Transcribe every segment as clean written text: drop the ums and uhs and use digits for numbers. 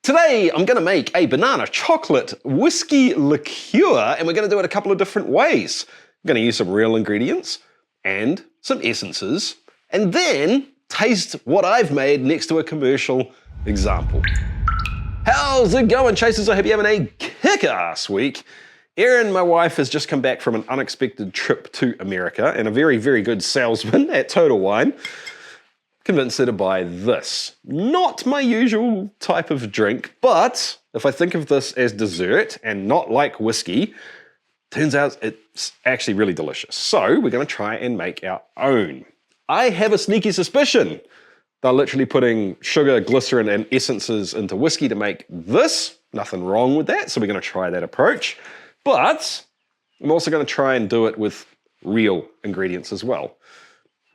Today, I'm going to make a banana chocolate whiskey liqueur, and we're going to do it a couple of different ways. I'm going to use some real ingredients and some essences, and then taste what I've made next to a commercial example. How's it going, chasers? I hope you're having a kick-ass week. Erin, my wife, has just come back from an unexpected trip to America, and a very, very good salesman at Total Wine convinced her to buy this. Not my usual type of drink, but if I think of this as dessert and not like whiskey, turns out it's actually really delicious. So we're going to try and make our own. I have a sneaky suspicion they're literally putting sugar, glycerin, and essences into whiskey to make this. Nothing wrong with that, so we're going to try that approach. But I'm also going to try and do it with real ingredients as well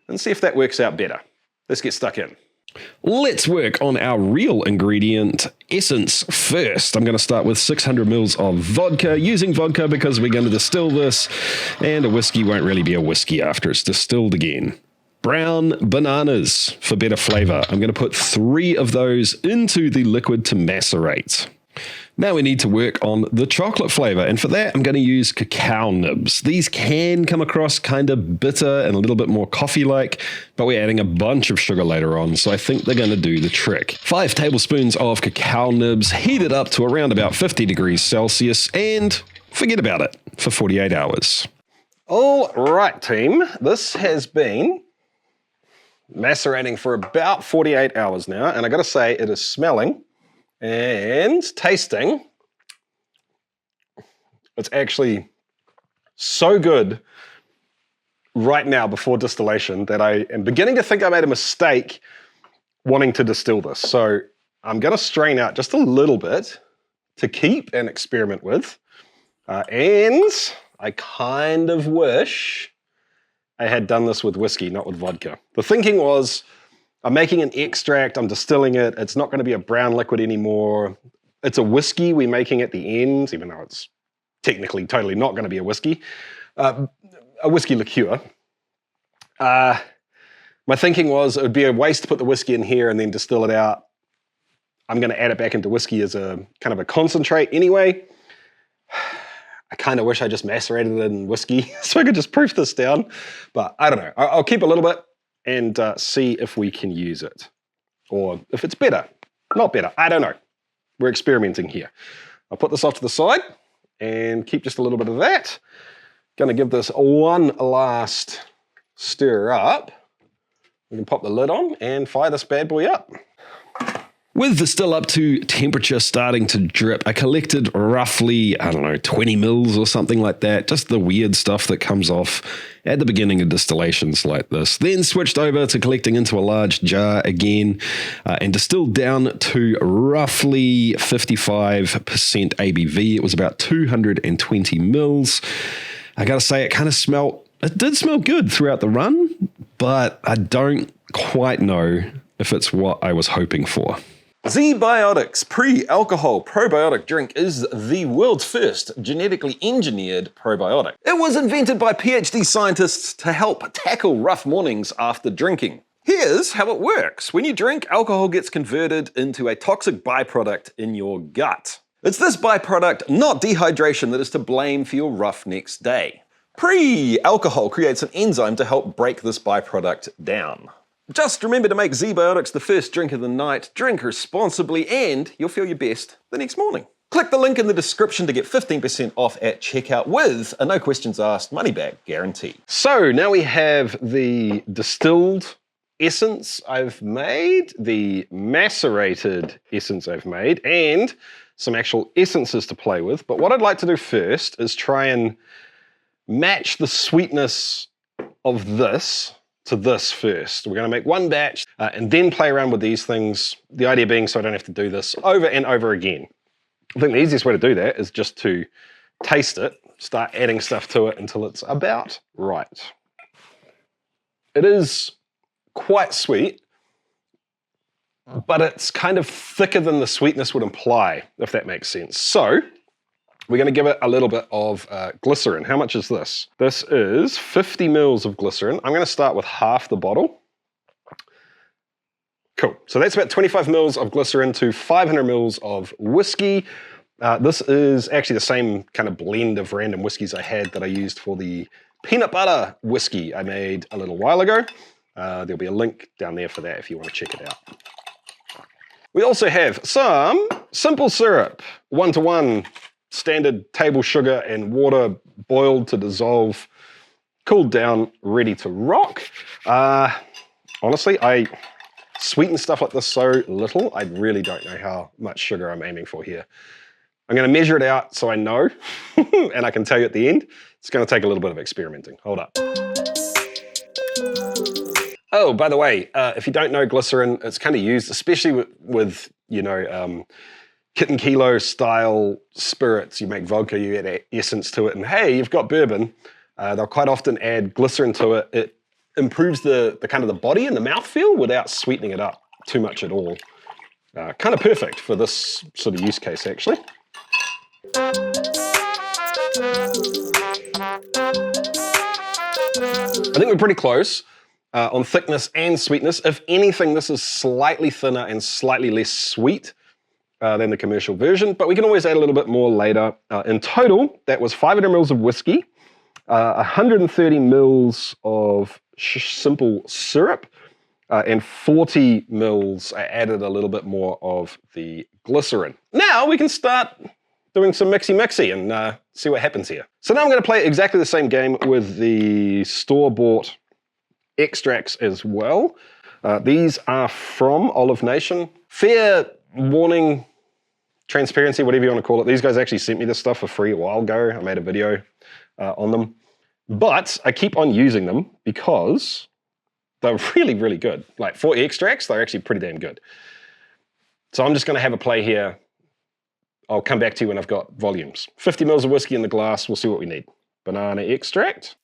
and see if that works out better. Let's get stuck in. Let's work on our real ingredient essence first. I'm going to start with 600 mils of vodka, using vodka because we're going to distill this, and a whiskey won't really be a whiskey after it's distilled again. Brown bananas for better flavor. I'm going to put 3 of those into the liquid to macerate. Now we need to work on the chocolate flavor, and for that I'm going to use cacao nibs. These can come across kind of bitter and a little bit more coffee-like, but we're adding a bunch of sugar later on, so I think they're going to do the trick. 5 tablespoons of cacao nibs, heated up to around about 50 degrees Celsius, and forget about it for 48 hours. All right, team, this has been macerating for about 48 hours now, and I got to say it is smelling and tasting, it's actually so good right now before distillation that I am beginning to think I made a mistake wanting to distill this. So I'm going to strain out just a little bit to keep and experiment with. And I kind of wish I had done this with whiskey, not with vodka. The thinking was, I'm making an extract, I'm distilling it, it's not going to be a brown liquid anymore. It's a whiskey we're making at the end, even though it's technically totally not going to be a whiskey. A whiskey liqueur. My thinking was it would be a waste to put the whiskey in here and then distill it out. I'm going to add it back into whiskey as a kind of a concentrate anyway. I kind of wish I just macerated it in whiskey so I could just proof this down. But I don't know. I'll keep a little bit and see if we can use it. Or if it's better, not better, I don't know. We're experimenting here. I'll put this off to the side and keep just a little bit of that. Gonna give this one last stir up. We can pop the lid on and fire this bad boy up. With the still up to temperature starting to drip, I collected roughly, I don't know, 20 mils or something like that, just the weird stuff that comes off at the beginning of distillations like this. Then switched over to collecting into a large jar again and distilled down to roughly 55% ABV. It was about 220 mils. I gotta say, it did smell good throughout the run, but I don't quite know if it's what I was hoping for. ZBiotics pre-alcohol probiotic drink is the world's first genetically engineered probiotic. It was invented by PhD scientists to help tackle rough mornings after drinking. Here's how it works. When you drink, alcohol gets converted into a toxic byproduct in your gut. It's this byproduct, not dehydration, that is to blame for your rough next day. Pre-alcohol creates an enzyme to help break this byproduct down. Just remember to make ZBiotics the first drink of the night, drink responsibly, and you'll feel your best the next morning. Click the link in the description to get 15% off at checkout with a no questions asked money back guarantee. So now we have the distilled essence I've made, the macerated essence I've made, and some actual essences to play with. But what I'd like to do first is try and match the sweetness of this to this first. We're going to make one batch and then play around with these things. The idea being so I don't have to do this over and over again. I think the easiest way to do that is just to taste it, start adding stuff to it until it's about right. It is quite sweet, but it's kind of thicker than the sweetness would imply, if that makes sense. So we're going to give it a little bit of glycerin. How much is this? This is 50 mils of glycerin. I'm going to start with half the bottle. Cool. So that's about 25 mils of glycerin to 500 mils of whiskey. This is actually the same kind of blend of random whiskeys I had that I used for the peanut butter whiskey I made a little while ago. There'll be a link down there for that if you want to check it out. We also have some simple syrup, 1-to-1, standard table sugar and water, boiled to dissolve, cooled down, ready to rock. Honestly, I sweeten stuff like this so little, I really don't know how much sugar I'm aiming for here. I'm going to measure it out so I know, and I can tell you at the end. It's going to take a little bit of experimenting. Hold up. Oh, by the way, if you don't know glycerin, it's kind of used, especially with you know, kit and kilo style spirits. You make vodka, you add essence to it, and hey, you've got bourbon. They'll quite often add glycerin to it. It improves the kind of the body and the mouthfeel without sweetening it up too much at all. Kind of perfect for this sort of use case, actually. I think we're pretty close on thickness and sweetness. If anything, this is slightly thinner and slightly less sweet than the commercial version, but we can always add a little bit more later. In total, that was 500 mils of whiskey, 130 mils of simple syrup, and 40 mils, I added a little bit more of the glycerin. Now we can start doing some mixy and see what happens here. So now I'm going to play exactly the same game with the store-bought extracts as well. These are from Olive Nation. Fair warning, transparency, whatever you want to call it. These guys actually sent me this stuff for free a while ago. I made a video on them. But I keep on using them because they're really, really good. Like for extracts, they're actually pretty damn good. So I'm just going to have a play here. I'll come back to you when I've got volumes. 50 mils of whiskey in the glass, we'll see what we need. Banana extract.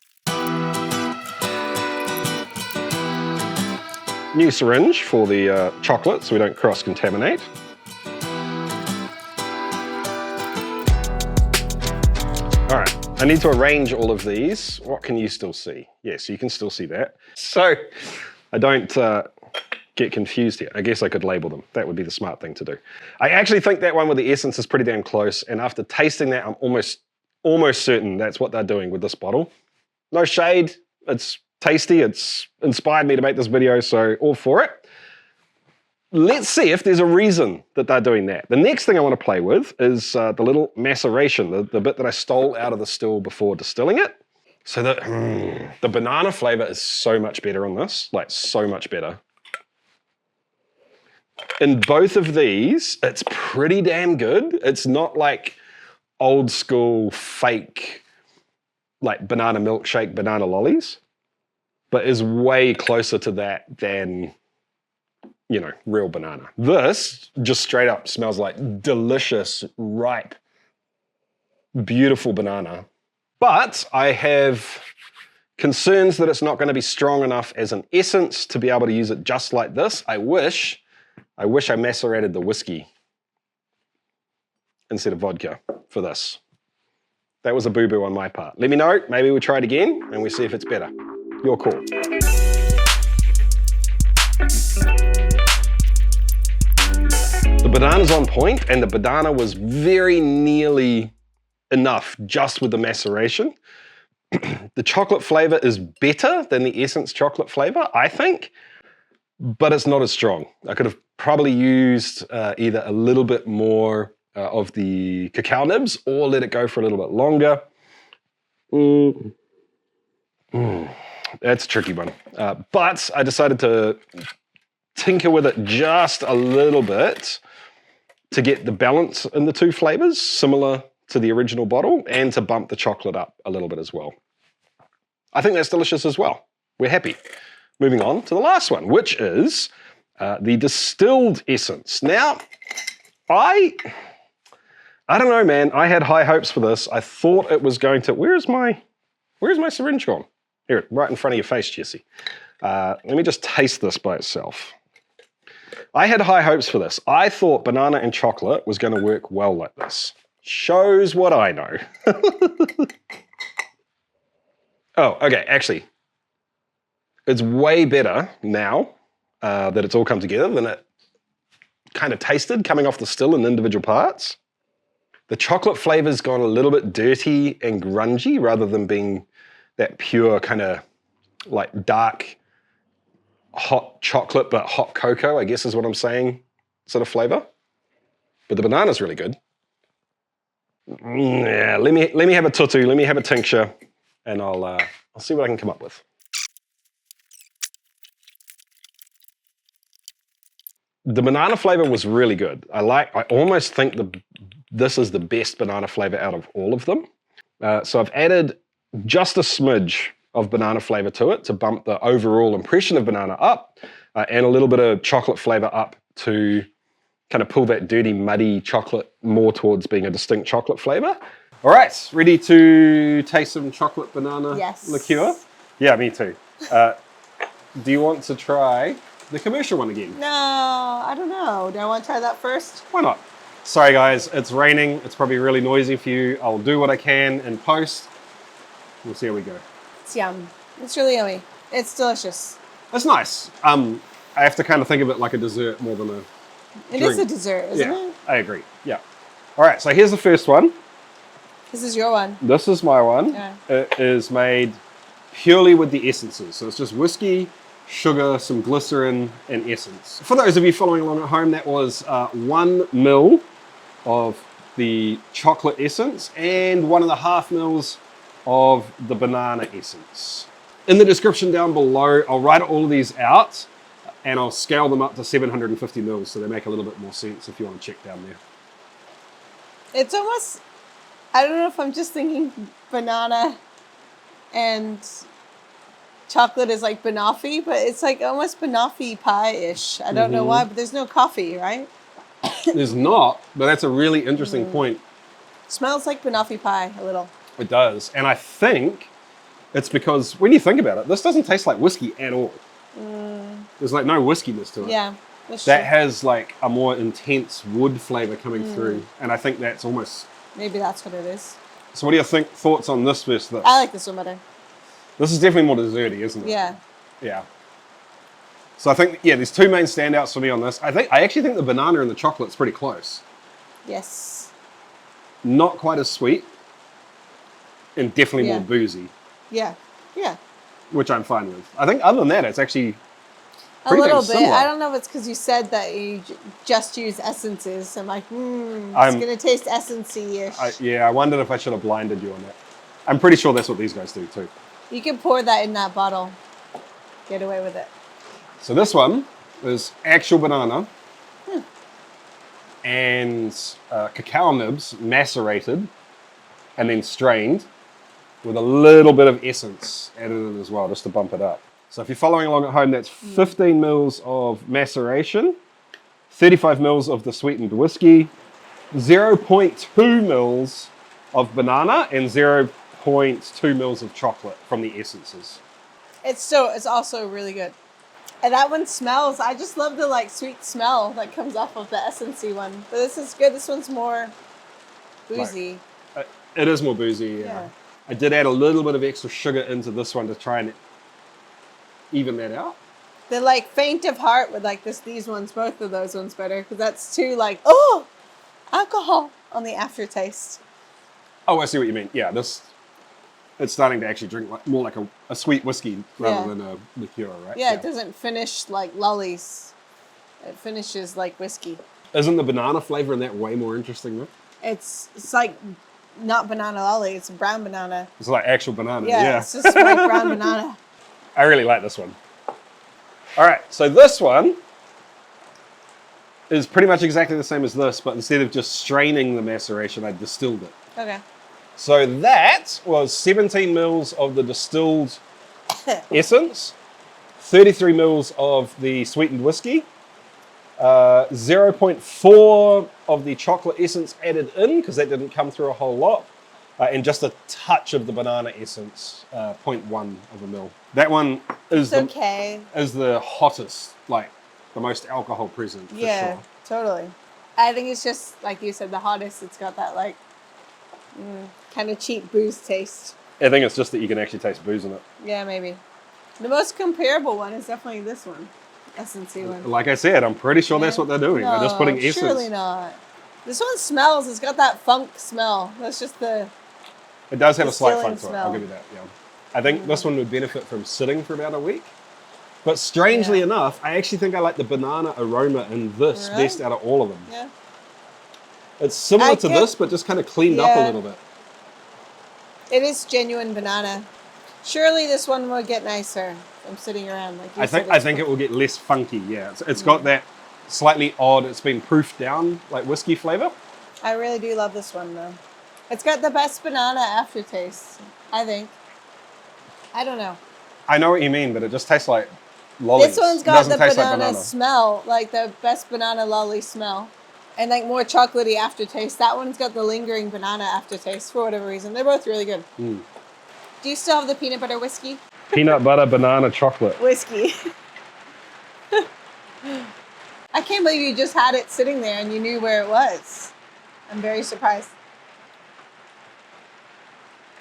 New syringe for the chocolate so we don't cross-contaminate. All right, I need to arrange all of these. What can you still see? Yes, you can still see that. So I don't get confused here. I guess I could label them. That would be the smart thing to do. I actually think that one with the essence is pretty damn close, and after tasting that, I'm almost certain that's what they're doing with this bottle. No shade, it's tasty, it's inspired me to make this video, so all for it. Let's see if there's a reason that they're doing that. The next thing I want to play with is the little maceration, the bit that I stole out of the still before distilling it. So the banana flavor is so much better on this, like so much better. In both of these, it's pretty damn good. It's not like old school fake, like banana milkshake, banana lollies, but is way closer to that than, you know, real banana. This just straight up smells like delicious, ripe, beautiful banana. But I have concerns that it's not going to be strong enough as an essence to be able to use it just like this. I wish I macerated the whiskey instead of vodka for this. That was a boo-boo on my part. Let me know, maybe we'll try it again and we see if it's better. Your call. The banana's on point, and the banana was very nearly enough just with the maceration. The chocolate flavor is better than the essence chocolate flavor, I think, but it's not as strong. I could have probably used either a little bit more of the cacao nibs or let it go for a little bit longer. That's a tricky one. But I decided to tinker with it just a little bit to get the balance in the two flavors, similar to the original bottle, and to bump the chocolate up a little bit as well. I think that's delicious as well. We're happy. Moving on to the last one, which is the distilled essence. Now, I don't know, man. I had high hopes for this. I thought it was going to... Where's my syringe gone? Here, right in front of your face, Jesse. Let me just taste this by itself. I had high hopes for this. I thought banana and chocolate was going to work well like this. Shows what I know. Oh, okay, actually, it's way better now that it's all come together than it kind of tasted coming off the still in individual parts. The chocolate flavor's gone a little bit dirty and grungy rather than being that pure kind of like dark, hot chocolate, but hot cocoa, I guess is what I'm saying, sort of flavor. But the banana's really good. Yeah, let me have a tutu, let me have a tincture, and I'll see what I can come up with. The banana flavor was really good. I almost think this is the best banana flavor out of all of them. So I've added just a smidge of banana flavor to it to bump the overall impression of banana up, and a little bit of chocolate flavor up to kind of pull that dirty, muddy chocolate more towards being a distinct chocolate flavor. All right, ready to taste some chocolate banana liqueur? Yeah, me too. Do you want to try the commercial one again? No, I don't know. Do I want to try that first? Why not? Sorry guys, it's raining. It's probably really noisy for you. I'll do what I can in post. We'll see how we go. It's yum. It's really yummy. It's delicious. It's nice. I have to kind of think of it like a dessert more than a It drink. is a dessert, isn't it? I agree. Yeah. All right, so here's the first one. This is your one. This is my one. Yeah. It is made purely with the essences. So it's just whiskey, sugar, some glycerin, and essence. For those of you following along at home, that was 1 ml of the chocolate essence and 1.5 mils of the banana essence. In the description down below, I'll write all of these out and I'll scale them up to 750 mils so they make a little bit more sense if you want to check down there. It's almost, I don't know if I'm just thinking banana and chocolate is like banoffee, but it's like almost Banoffee Pie-ish. I don't know why, but there's no coffee, right? There's not, but that's a really interesting point. Smells like Banoffee Pie a little. It does, and I think it's because when you think about it, this doesn't taste like whiskey at all. There's like no whiskiness to it. Yeah, that's that true. has like a more intense wood flavor coming through, and I think that's almost. Maybe that's what it is. So, what do you think? Thoughts on this versus this? I like this one better. This is definitely more desserty, isn't it? Yeah. Yeah. So I think there's two main standouts for me on this. I actually think the banana and the chocolate's pretty close. Yes. Not quite as sweet, and definitely more boozy. Yeah. Yeah. Which I'm fine with. I think other than that, it's actually A pretty little damn bit. similar. I don't know if it's because you said that you just use essences. I'm like, it's going to taste essence-y-ish. I wondered if I should have blinded you on that. I'm pretty sure that's what these guys do too. You can pour that in that bottle. Get away with it. So this one is actual banana and cacao nibs macerated and then strained with a little bit of essence added in as well, just to bump it up. So if you're following along at home, that's 15 mils of maceration, 35 mils of the sweetened whiskey, 0.2 mils of banana, and 0.2 mils of chocolate from the essences. It's also really good. And that one smells, I just love the like sweet smell that comes off of the essence-y one. But this is good. This one's more boozy. It is more boozy, yeah. I did add a little bit of extra sugar into this one to try and even that out. The like faint of heart with like these ones, both of those ones better. Because that's too like, alcohol on the aftertaste. Oh, I see what you mean. Yeah, it's starting to actually drink more like a sweet whiskey rather than a liqueur, right? Yeah, it doesn't finish like lollies. It finishes like whiskey. Isn't the banana flavor in that way more interesting though? It's like not banana lolly, it's brown banana. It's like actual banana, Yeah, it's just like brown banana. I really like this one. All right, so this one is pretty much exactly the same as this, but instead of just straining the maceration, I distilled it. Okay. So that was 17 mils of the distilled essence, 33 mils of the sweetened whiskey, 0.4 of the chocolate essence added in, because that didn't come through a whole lot, and just a touch of the banana essence, 0.1 of a mil. That one is the hottest, like the most alcohol present, for sure. Totally. I think it's just, like you said, the hottest. It's got that like kind of cheap booze taste. I think it's just that you can actually taste booze in it. Yeah, maybe. The most comparable one is definitely this one. essence-y one. Like I said, I'm pretty sure that's what they're doing. They're just putting essence. Surely not. This one smells. It's got that funk smell. That's just the. It does have a slight distilling funk to it. smell. I'll give you that. Yeah. I think this one would benefit from sitting for about a week. But strangely enough, I actually think I like the banana aroma in this best out of all of them. Yeah. It's similar to this, but just kind of cleaned up a little bit. It is genuine banana. Surely this one will get nicer from sitting around. Like you I think it will get less funky. Yeah, it's got that slightly odd. It's been proofed down like whiskey flavor. I really do love this one though. It's got the best banana aftertaste, I think. I don't know. I know what you mean, but it just tastes like lollies. This one's got the banana smell, like the best banana lolly smell. And like more chocolatey aftertaste. That one's got the lingering banana aftertaste for whatever reason. They're both really good. Do you still have the peanut butter whiskey? Peanut butter, banana, chocolate. Whiskey. I can't believe you just had it sitting there and you knew where it was. I'm very surprised.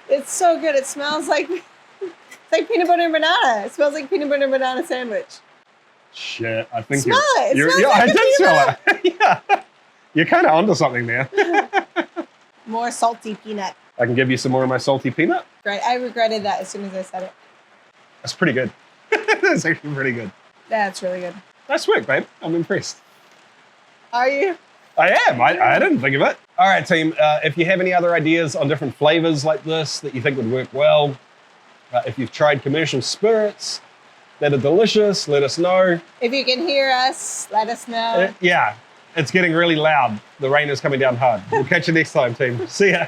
It's so good. It smells like it's like peanut butter and banana. It smells like peanut butter and banana sandwich. Shit, I think Smell it. yeah, I did smell it. Yeah. You're kind of onto something there. More salty peanut. I can give you some more of my salty peanut. Right. I regretted that as soon as I said it. That's pretty good. That's actually pretty good. That's really good. Nice work, babe. I'm impressed. Are you? I am. I didn't think of it. All right, team. If you have any other ideas on different flavors like this that you think would work well, if you've tried commercial spirits that are delicious, let us know. If you can hear us, let us know. Yeah, it's getting really loud. The rain is coming down hard. We'll catch you next time, team. See ya.